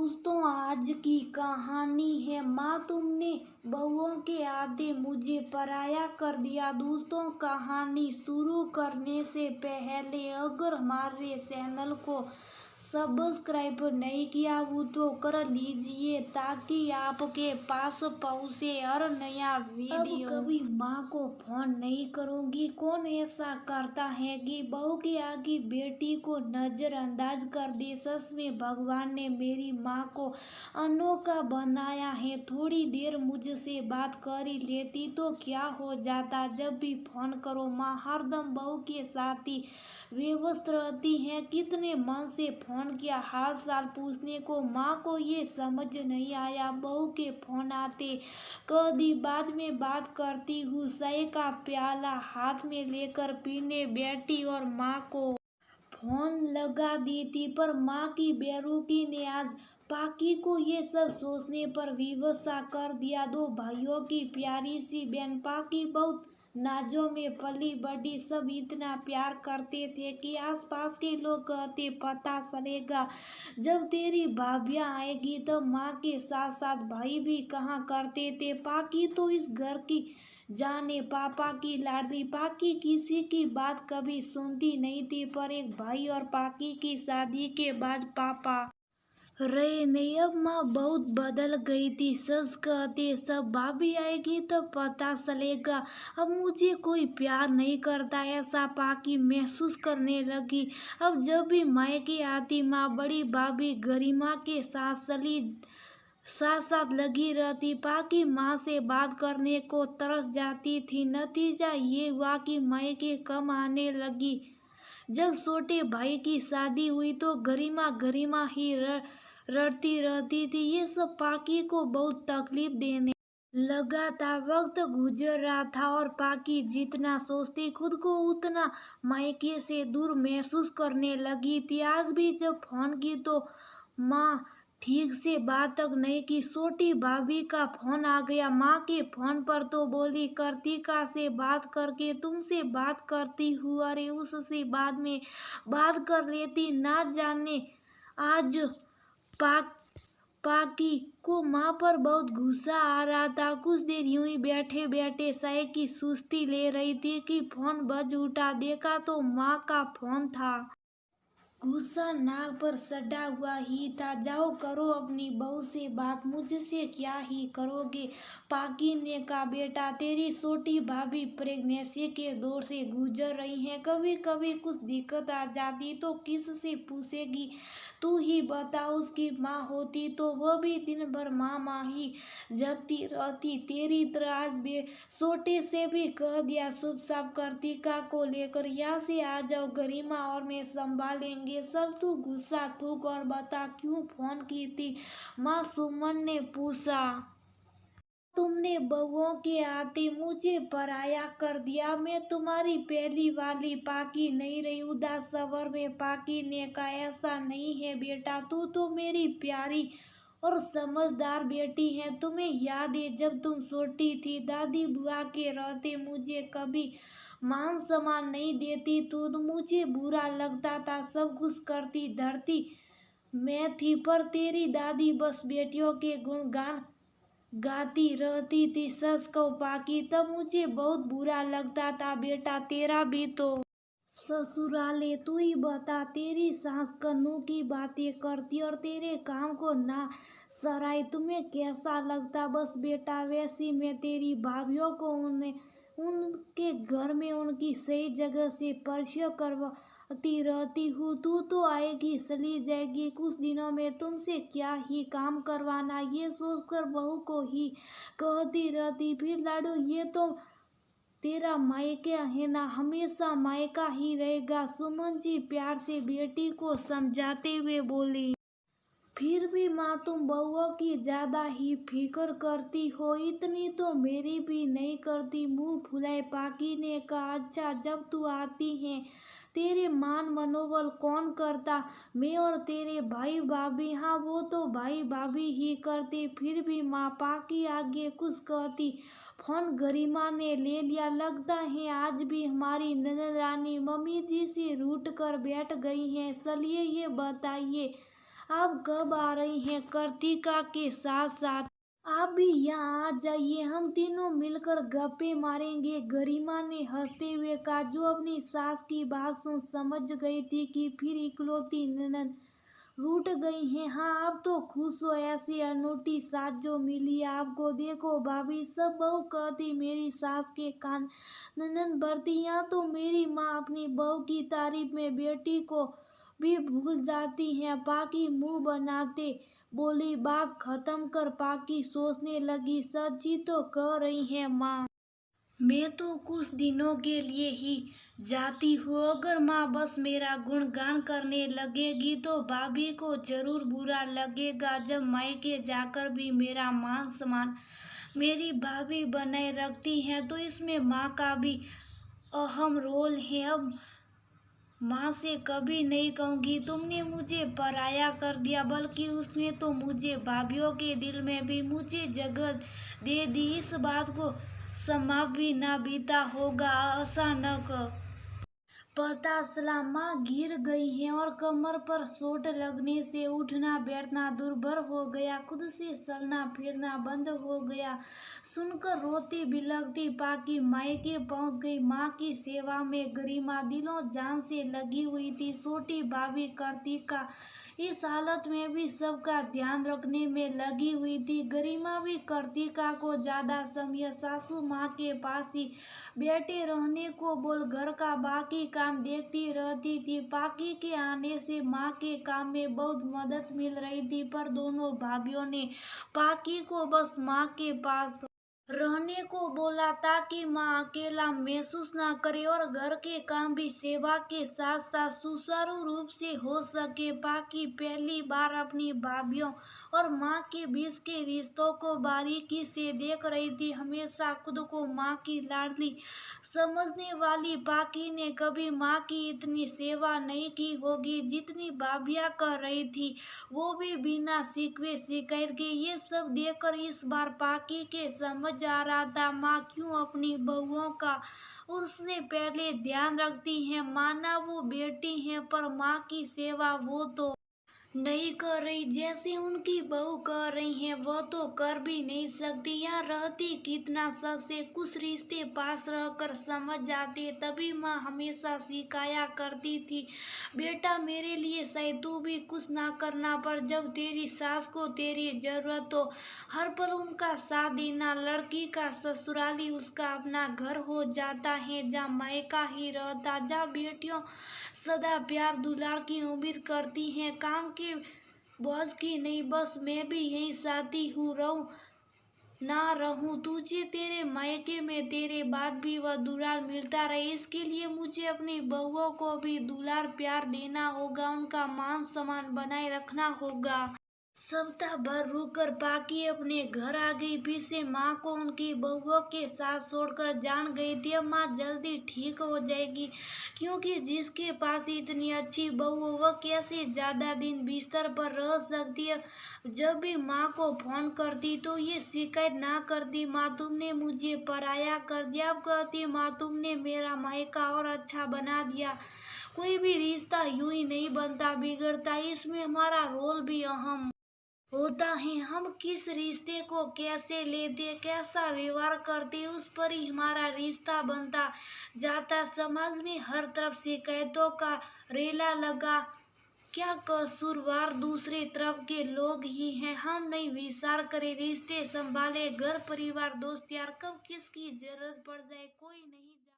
दोस्तों, आज की कहानी है माँ तुमने बहुओं के आते मुझे पराया कर दिया। दोस्तों, कहानी शुरू करने से पहले अगर हमारे चैनल को सब्सक्राइब नहीं किया वो तो कर लीजिए ताकि आपके पास पहुँचे हर नया वीडियो। अब कभी माँ को फोन नहीं करूँगी। कौन ऐसा करता है कि बहू के आगे बेटी को नजरअंदाज कर दे। सच में भगवान ने मेरी माँ को अनोखा बनाया है। थोड़ी देर मुझसे बात कर ही लेती तो क्या हो जाता। जब भी फोन करो माँ हरदम बहू के साथ ही व्यस्त रहती है। कितने मन से फोन किया हाल चाल पूछने को। माँ को ये समझ नहीं आया बहू के फोन आते कभी बाद में बात करती हूँ। चाय का प्याला हाथ में लेकर पीने बैठी और माँ को फोन लगा देती। पर माँ की बेरुखी ने आज पाकी को ये सब सोचने पर विवश कर दिया। दो भाइयों की प्यारी सी बहन पाकी बहुत नाजों में पली बड़ी। सब इतना प्यार करते थे कि आसपास के लोग कहते पता चलेगा जब तेरी भाभियाँ आएगी तो माँ के साथ साथ भाई भी कहाँ करते थे। पाकी तो इस घर की जाने पापा की लाडली। पाकी किसी की बात कभी सुनती नहीं थी पर एक भाई और पाकी की शादी के बाद पापा रहे नहीं। अब माँ बहुत बदल गई थी। सच कहते सब भाभी आएगी तो पता चलेगा अब मुझे कोई प्यार नहीं करता ऐसा पाकी महसूस करने लगी। अब जब भी मायके आती माँ बड़ी भाभी गरिमा के साथ साथ साथ लगी रहती। पाकी माँ से बात करने को तरस जाती थी। नतीजा ये हुआ कि मायके कम आने लगी। जब छोटे भाई की शादी हुई तो गरिमा गरिमा ही रड़ती रहती थी। ये सब पाकी को बहुत तकलीफ देने लगा था। वक्त गुजर रहा था और पाकी जितना सोचती खुद को उतना मायके से दूर महसूस करने लगी थी। आज भी जब फोन की तो माँ ठीक से बात तक नहीं की। छोटी भाभी का फोन आ गया। माँ के फोन पर तो बोली कार्तिका से बात करके तुमसे बात करती हूँ। अरे उससे बाद में बात कर लेती। ना जाने आज पाकी को माँ पर बहुत गुस्सा आ रहा था। कुछ देर यूं ही बैठे बैठे चाय की सुस्ती ले रही थी कि फोन बज उठा। देखा तो माँ का फोन था। गुस्सा नाक पर सड़ा हुआ ही था। जाओ करो अपनी बहू से बात, मुझसे क्या ही करोगे। पाकी ने कहा बेटा तेरी छोटी भाभी प्रेगनेंसी के दौर से गुजर रही है। कभी कभी कुछ दिक्कत आ जाती तो किससे पूछेगी। तू ही बता उसकी माँ होती तो वह भी दिन भर माँ माँ ही जपती रहती तेरी तरह। आज बे छोटे से भी कह दिया चुपचाप कार्तिका को लेकर यहाँ से आ जाओ। गरिमा और मैं संभालेंगे सब। तू गुस्सा थूक और बता क्यों फोन की थी। माँ सुमन ने पूछा। तुमने बहुओं के आते मुझे पराया कर दिया। मैं तुम्हारी पहली वाली पाकी नहीं रही। उदास स्वर में पाकी ने कहा ऐसा नहीं है बेटा, तू तो मेरी प्यारी और समझदार बेटी है। तुम्हें याद है जब तुम छोटी थी दादी बुआ के रहते मुझे कभी मान सम्मान नहीं देती तो मुझे बुरा लगता था। सब कुछ करती धरती मैं थी पर तेरी दादी बस बेटियों के गुणगान गाती रहती थी। सच कहो पाकी तब मुझे बहुत बुरा लगता था। बेटा तेरा भी तो ससुराले। तू ही बता तेरी सास कन्नू की बातें करती और तेरे काम को ना सराय तुम्हें कैसा लगता। बस बेटा वैसी मैं तेरी भाभीियों को उनके घर में उनकी सही जगह से परिचय करवाती रहती हूँ। तू तो आएगी चली जाएगी कुछ दिनों में, तुमसे क्या ही काम करवाना ये सोचकर बहू को ही कहती रहती। फिर लाडो ये तो तेरा मायका है ना, हमेशा मायका ही रहेगा। सुमन जी प्यार से बेटी को समझाते हुए बोली। फिर भी माँ तुम बहुओं की ज्यादा ही फिक्र करती हो। इतनी तो मेरी भी नहीं करती। मुंह फुलाए पाकी ने कहा अच्छा जब तू आती है तेरे मान मनोबल कौन करता। मैं और तेरे भाई भाभी। हाँ वो तो भाई भाभी ही करते। फिर भी माँ पाकी आगे कुछ कहती। फोन गरिमा ने ले लिया। लगता है आज भी हमारी ननद रानी मम्मी जी से रूठ कर बैठ गई हैं। चलिए ये बताइए आप कब आ रही हैं कृतिका के साथ साथ? आप भी यहाँ आ जाइए, हम तीनों मिलकर गप्पे मारेंगे। गरिमा ने हंसते हुए कहा, जो अपनी सास की बात सुन समझ गई थी कि फिर इकलौती ननद रूठ गई हैं। हाँ, अब तो खुश हो, ऐसी अनूठी सास जो मिली आपको। देखो भाभी, सब बहू कहती मेरी सास के कान ननद भरती। यहाँ तो मेरी माँ अपनी बहू की तारीफ में बेटी को भी भूल जाती हैं। पाकी मुंह बनाते बोली। बात खत्म कर पाकी सोचने लगी, सच ही तो कह रही हैं माँ। मैं तो कुछ दिनों के लिए ही जाती हूँ। अगर माँ बस मेरा गुणगान करने लगेगी तो भाभी को जरूर बुरा लगेगा। जब मायके जाकर भी मेरा मान सम्मान मेरी भाभी बनाए रखती हैं तो इसमें माँ का भी अहम रोल है। अब माँ से कभी नहीं कहूँगी तुमने मुझे पराया कर दिया, बल्कि उसने तो मुझे भाभीियों के दिल में भी मुझे जगह दे दी। इस बात को समाप्त भी ना बीता होगा। अचानक पता चला माँ गिर गई हैं और कमर पर चोट लगने से उठना बैठना दुर्भर हो गया। खुद से चलना फिरना बंद हो गया। सुनकर रोती बिलखती पाकी मायके पहुंच गई। माँ की सेवा में गरिमा दिलों जान से लगी हुई थी। छोटी भाभी कार्तिका इस हालत में भी सबका ध्यान रखने में लगी हुई थी। गरिमा भी कार्तिका को ज्यादा समय सासू माँ के पास ही बैठे रहने को बोल घर का बाकी काम देखती रहती थी। पाकी के आने से माँ के काम में बहुत मदद मिल रही थी, पर दोनों भाभीियों ने पाकी को बस माँ के पास रहने को बोला ताकि माँ अकेला महसूस ना करे और घर के काम भी सेवा के साथ साथ सुचारू रूप से हो सके। पाकी पहली बार अपनी भाभीियों और माँ के बीच के रिश्तों को बारीकी से देख रही थी। हमेशा खुद को माँ की लाडली समझने वाली पाकी ने कभी माँ की इतनी सेवा नहीं की होगी जितनी भाभियाँ कर रही थी, वो भी बिना शिकवे शिकायत के। ये सब देखकर इस बार पाकी के समझ आ रहा था माँ क्यों अपनी बहुओं का उससे पहले ध्यान रखती हैं। माना वो बेटी हैं, पर माँ की सेवा वो तो नहीं कर रही जैसे उनकी बहू कर रही हैं। वह तो कर भी नहीं सकती। यहाँ रहती कितना सच से कुछ रिश्ते पास रहकर समझ जाते। तभी माँ हमेशा सिखाया करती थी, बेटा मेरे लिए शायद तू भी कुछ ना करना, पर जब तेरी सास को तेरी जरूरत हो हर पल उनका साथ देना। लड़की का ससुराली उसका अपना घर हो जाता है, जहाँ मायका ही रहता, जहाँ बेटियों सदा प्यार दुलार की उम्मीद करती हैं, काम के बोझ की नहीं। बस मैं भी यही चाहती हूँ, रहूं ना रहूं तुझे तेरे मायके में तेरे बाद भी वह दुलार मिलता रहे। इसके लिए मुझे अपनी बहुओं को भी दुलार प्यार देना होगा, उनका मान सम्मान बनाए रखना होगा। सप्ताह भर रुककर पाकी अपने घर आ गई। पीछे माँ को उनकी बहुओं के साथ छोड़कर जान गई थी। अब माँ जल्दी ठीक हो जाएगी, क्योंकि जिसके पास इतनी अच्छी बहू हो वह कैसे ज्यादा दिन बिस्तर पर रह सकती है। जब भी माँ को फोन करती तो ये शिकायत ना करती, माँ तुमने मुझे पराया कर दिया। अब कहती, माँ तुमने मेरा मायका और अच्छा बना दिया। कोई भी रिश्ता यूं ही नहीं बनता बिगड़ता, इसमें हमारा रोल भी अहम होता है। हम किस रिश्ते को कैसे लेते, कैसा व्यवहार करते, उस पर ही हमारा रिश्ता बनता जाता। समाज में हर तरफ शिकायतों का रेला लगा, क्या कसूरवार दूसरे तरफ के लोग ही हैं। हम नहीं विचार करें, रिश्ते संभाले, घर परिवार दोस्त यार, कब किसकी जरूरत पड़ जाए कोई नहीं।